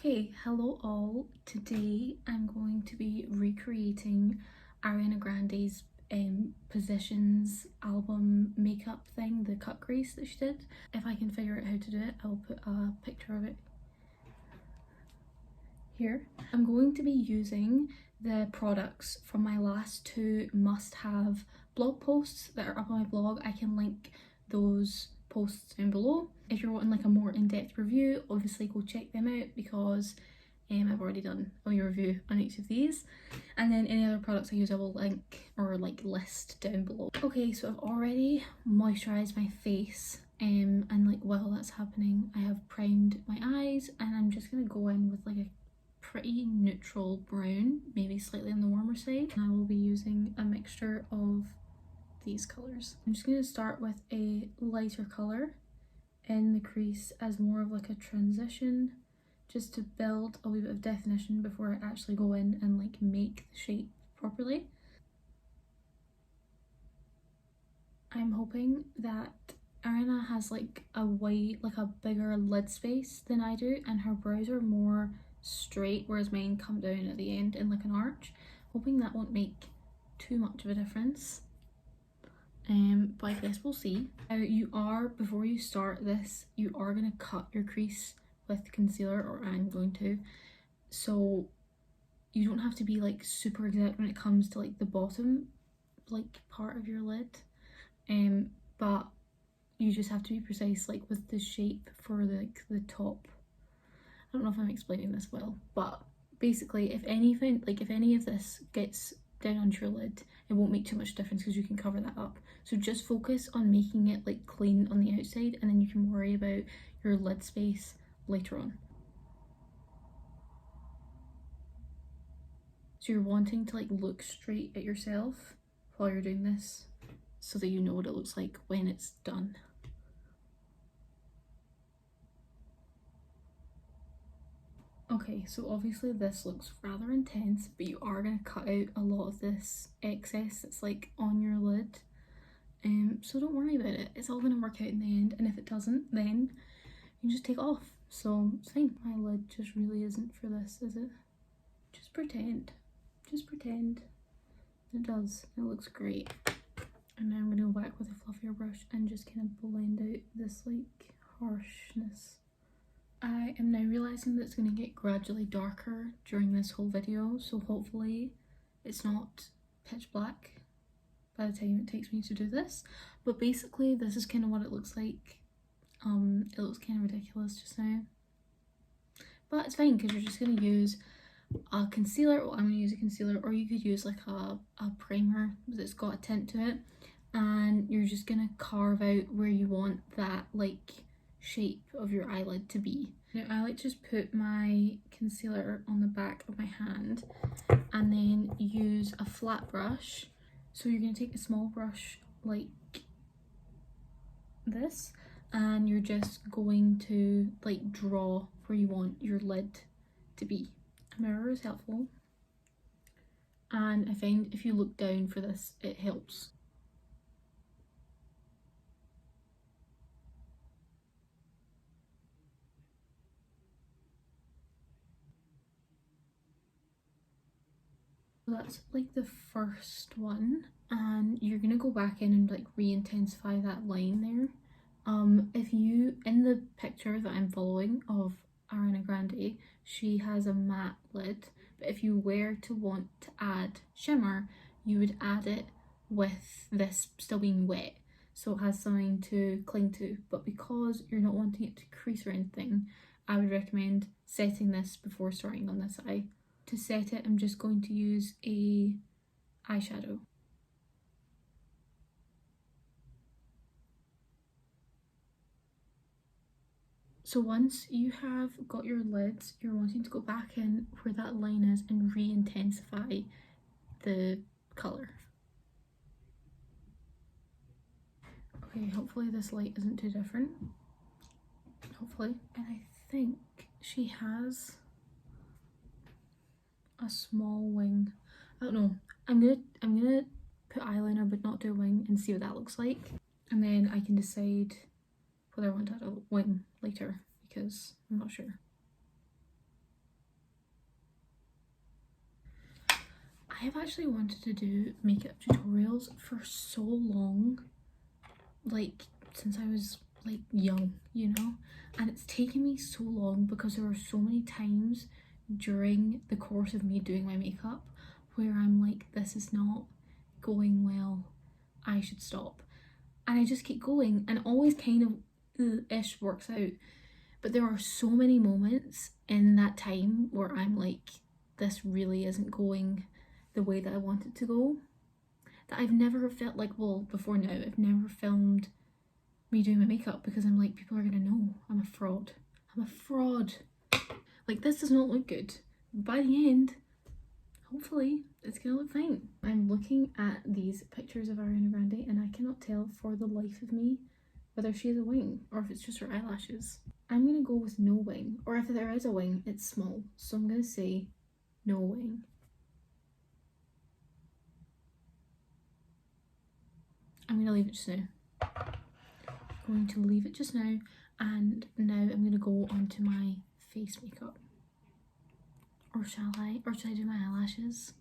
Okay, hello all. Today I'm going to be recreating Ariana Grande's Positions album makeup thing, the cut crease that she did. If I can figure out how to do it, I'll put a picture of it here. I'm going to be using the products from my last two must-have blog posts that are up on my blog. I can link those posts down below. If you're wanting like a more in-depth review, obviously go check them out because I've already done a review on each of these, and then any other products I use I will link or like list down below. Okay, so I've already moisturized my face and like while that's happening I have primed my eyes, and I'm just gonna go in with like a pretty neutral brown, maybe slightly on the warmer side. I will be using a mixture of these colors. I'm just going to start with a lighter color in the crease as more of like a transition, just to build a wee bit of definition before I actually go in and like make the shape properly. I'm hoping that Ariana has like a bigger lid space than I do, and her brows are more straight whereas mine come down at the end in like an arch. Hoping that won't make too much of a difference. But I guess we'll see. Before you start this, you are going to cut your crease with concealer, or I'm going to. So you don't have to be like super exact when it comes to like the bottom like part of your lid. But you just have to be precise like with the shape for the top. I don't know if I'm explaining this well, but basically if any of this gets down onto your lid, it won't make too much difference because you can cover that up. So just focus on making it like clean on the outside, and then you can worry about your lid space later on. So you're wanting to like look straight at yourself while you're doing this so that you know what it looks like when it's done. Okay, so obviously this looks rather intense, but you are going to cut out a lot of this excess that's like on your lid. So don't worry about it, it's all going to work out in the end, and if it doesn't, then you just take it off. So it's fine. My lid just really isn't for this, is it? Just pretend. Just pretend. It does. It looks great. And now I'm going to go back with a fluffier brush and just kind of blend out this like harshness. I am now realising that it's going to get gradually darker during this whole video, so hopefully it's not pitch black by the time it takes me to do this. But basically this is kind of what it looks like. It looks kind of ridiculous just now, but it's fine because you're just going to use a concealer. Well, I'm going to use a concealer, or you could use like a primer that's got a tint to it, and you're just going to carve out where you want that like shape of your eyelid to be. Now I like to just put my concealer on the back of my hand and then use a flat brush. So you're going to take a small brush like this, and you're just going to like draw where you want your lid to be. A mirror is helpful, and I find if you look down for this it helps. So that's like the first one, and you're gonna go back in and like re-intensify that line there. If you, in the picture that I'm following of Ariana Grande, she has a matte lid, but if you were to want to add shimmer, you would add it with this still being wet, so it has something to cling to. But because you're not wanting it to crease or anything, I would recommend setting this before starting on this eye. To set it, I'm just going to use a eyeshadow. So once you have got your lids, you're wanting to go back in where that line is and re-intensify the colour. Okay, hopefully this light isn't too different. Hopefully. And I think she has a small wing. I don't know. I'm gonna put eyeliner but not do a wing and see what that looks like. And then I can decide whether I want to add a wing later, because I'm not sure. I've actually wanted to do makeup tutorials for so long, like since I was like young, you know, and it's taken me so long because there are so many times during the course of me doing my makeup where I'm like, this is not going well, I should stop, and I just keep going, and always kind of ish works out. But there are so many moments in that time where I'm like, this really isn't going the way that I want it to go, that I've never felt like, well, before now, I've never filmed me doing my makeup because I'm like, people are gonna know I'm a fraud. I'm a fraud. Like, this does not look good. By the end, hopefully, it's gonna look fine. I'm looking at these pictures of Ariana Grande and I cannot tell for the life of me whether she has a wing or if it's just her eyelashes. I'm gonna go with no wing, or if there is a wing, it's small. So I'm gonna say no wing. I'm gonna leave it just now. Going to leave it just now, and now I'm gonna go onto my face makeup. Or shall I? Or should I do my eyelashes?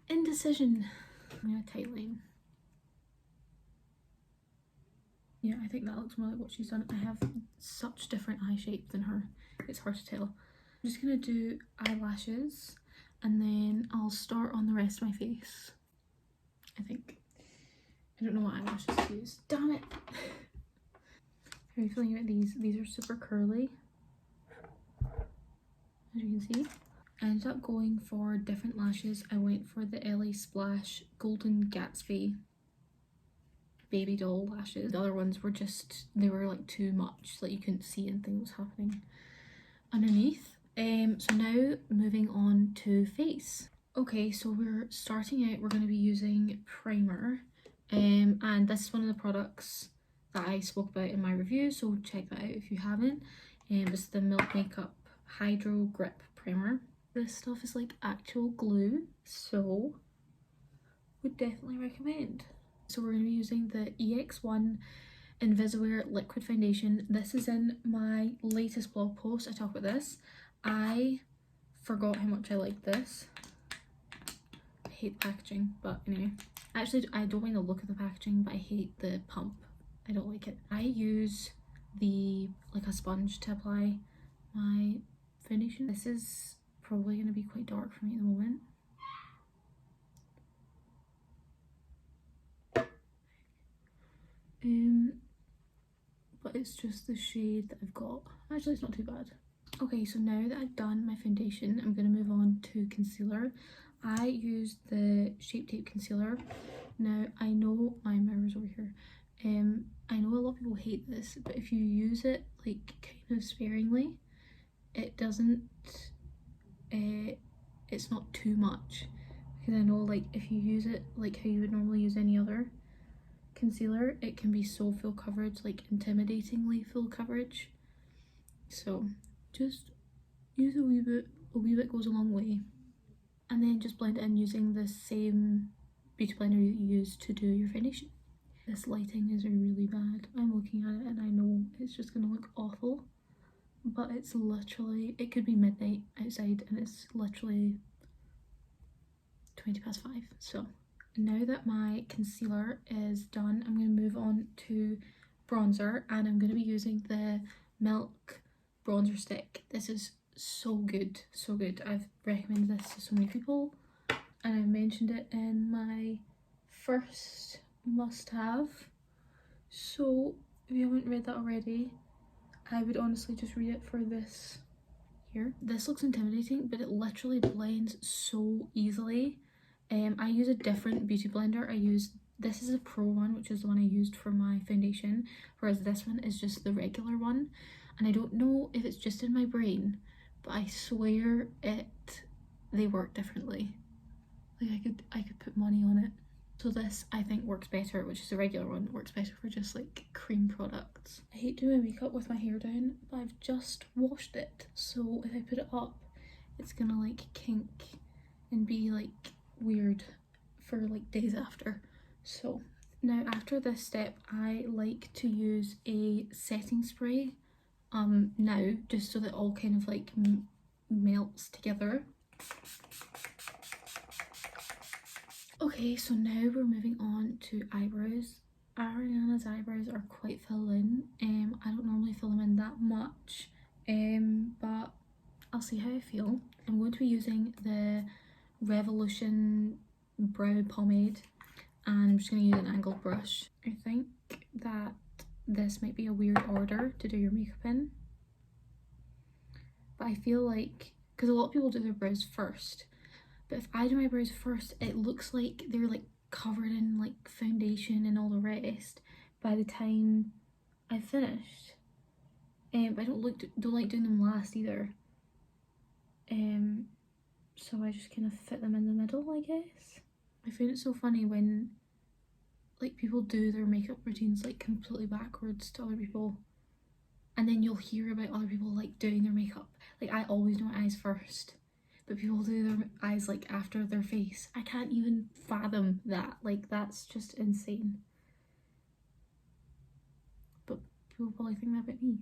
Indecision. I'm gonna tightline. Yeah, I think that looks more like what she's done. I have such different eye shape than her. It's hard to tell. I'm just gonna do eyelashes and then I'll start on the rest of my face, I think. I don't know what eyelashes to use. Damn it! How are you feeling about these? These are super curly, as you can see. I ended up going for different lashes. I went for the LA Splash Golden Gatsby baby doll lashes. The other ones were just, they were like too much, like you couldn't see anything that was happening underneath. So now moving on to face. Okay, so we're starting out, we're going to be using primer, and this is one of the products that I spoke about in my review, so check that out if you haven't. It's the Milk Makeup Hydro Grip Primer. This stuff is like actual glue, so would definitely recommend. So we're going to be using the EX1 Invisiwear Liquid Foundation. This is in my latest blog post. I talk about this. I forgot how much I like this. I hate the packaging, but anyway. Actually, I don't mind the look of the packaging, but I hate the pump. I don't like it. I use like a sponge to apply my foundation. This is probably going to be quite dark for me at the moment. But it's just the shade that I've got. Actually, it's not too bad. Okay, so now that I've done my foundation, I'm going to move on to concealer. I used the Shape Tape concealer. Now, I know my mirror's over here. I know a lot of people hate this, but if you use it like kind of sparingly, it doesn't, it's not too much. Because I know like if you use it like how you would normally use any other concealer, it can be so full coverage, like intimidatingly full coverage. So just use a wee bit goes a long way. And then just blend it in using the same beauty blender that you use to do your foundation. This lighting is really bad. I'm looking at it and I know it's just gonna look awful, but it's literally, it could be midnight outside and it's literally 5:20. So now that my concealer is done, I'm going to move on to bronzer, and I'm going to be using the Milk bronzer stick. This is so good, so good. I've recommended this to so many people and I've mentioned it in my first must-have. So if you haven't read that already, I would honestly just read it for this here. This looks intimidating, but it literally blends so easily. I use a different beauty blender. This is a pro one, which is the one I used for my foundation, whereas this one is just the regular one. And I don't know if it's just in my brain, but I swear they work differently. Like I could put money on it. So this I think works better, which is the regular one, works better for just like cream products. I hate doing my makeup with my hair down, but I've just washed it. So if I put it up, it's gonna like kink and be like weird for like days after. So now after this step, I like to use a setting spray now, just so that all kind of like melts together. Okay, so now we're moving on to eyebrows. Ariana's eyebrows are quite fill in. I don't normally fill them in that much, but I'll see how I feel. I'm going to be using the Revolution brow pomade, and I'm just going to use an angled brush. I think that this might be a weird order to do your makeup in, but I feel like, because a lot of people do their brows first, but if I do my brows first, it looks like they're like covered in like foundation and all the rest by the time I've finished. But I don't like doing them last either. So I just kind of fit them in the middle, I guess. I find it so funny when like people do their makeup routines like completely backwards to other people, and then you'll hear about other people like doing their makeup. Like I always do my eyes first, but people do their eyes like after their face. I can't even fathom that. Like that's just insane. But people probably think that about me.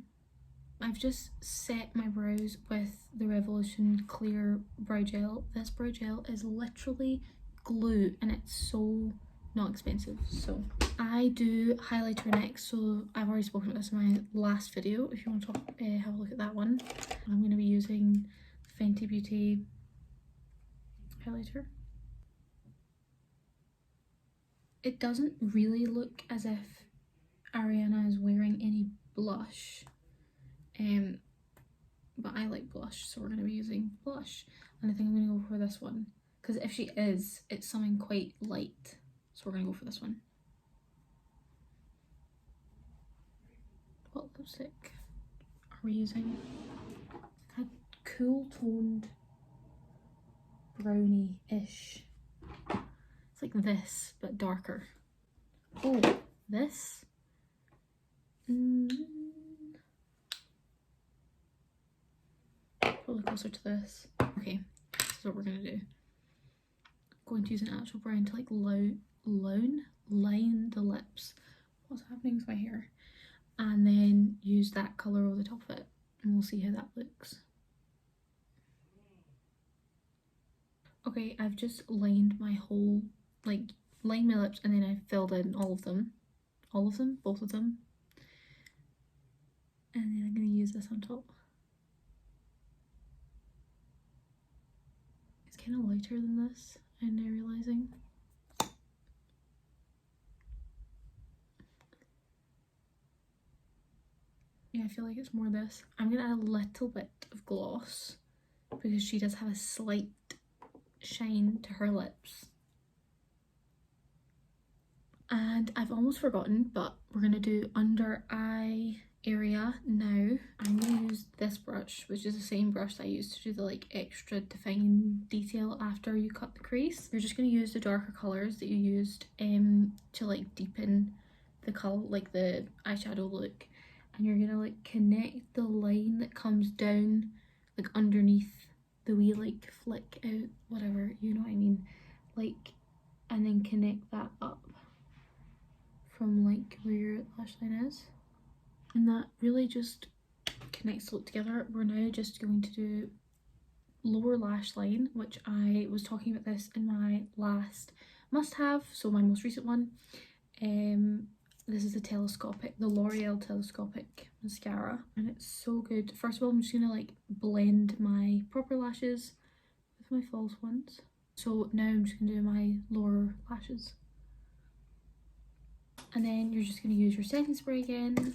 I've just set my brows with the Revolution Clear Brow Gel. This brow gel is literally glue and it's so not expensive. So I do highlighter next, so I've already spoken about this in my last video if you want to have a look at that one. I'm going to be using Fenty Beauty highlighter. It doesn't really look as if Ariana is wearing any blush, but I like blush, so we're going to be using blush, and I think I'm going to go for this one because if she is, it's something quite light, so we're going to go for this one. What lipstick are we using? A cool toned brownie-ish. It's like this but darker. Oh, this? Probably closer to this. Okay, this is what we're gonna do. I'm going to use an actual brown to like line the lips. What's happening with my hair? And then use that colour over the top of it, and we'll see how that looks. Okay, I've just lined my whole, like, lined my lips, and then I filled in all of them, both of them. And then I'm gonna use this on top. It's kind of lighter than this, I'm now realising. Yeah, I feel like it's more this. I'm gonna add a little bit of gloss because she does have a slight shine to her lips. And I've almost forgotten, but we're gonna do under eye area now. I'm gonna use this brush, which is the same brush that I used to do the like extra define detail after you cut the crease. You're just gonna use the darker colors that you used to like deepen the color, like the eyeshadow look, and you're gonna like connect the line that comes down like underneath the wee like flick out, whatever, you know what I mean, like, and then connect that up from like where your lash line is, and that really just connects the look together. We're now just going to do lower lash line, which I was talking about this in my last must have, so my most recent one. This is the L'Oreal telescopic mascara, and it's so good. First of all, I'm just gonna like blend my proper lashes with my false ones. So now I'm just gonna do my lower lashes. And then you're just going to use your setting spray again.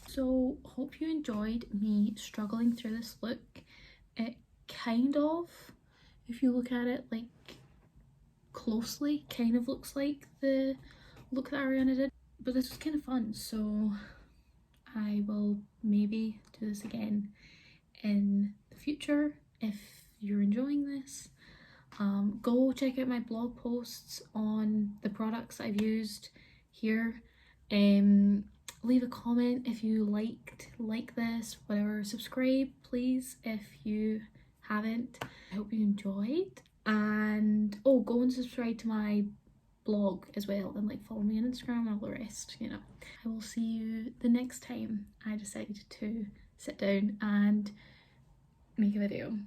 So hope you enjoyed me struggling through this look. It kind of, if you look at it like closely, kind of looks like the look that Ariana did, but this was kind of fun, so I will maybe do this again in the future if you're enjoying this. Go check out my blog posts on the products I've used here. Leave a comment if you like this, whatever. Subscribe please if you haven't. I hope you enjoyed, and oh, go and subscribe to my blog as well, and like follow me on Instagram and all the rest, you know. I will see you the next time I decide to sit down and make a video.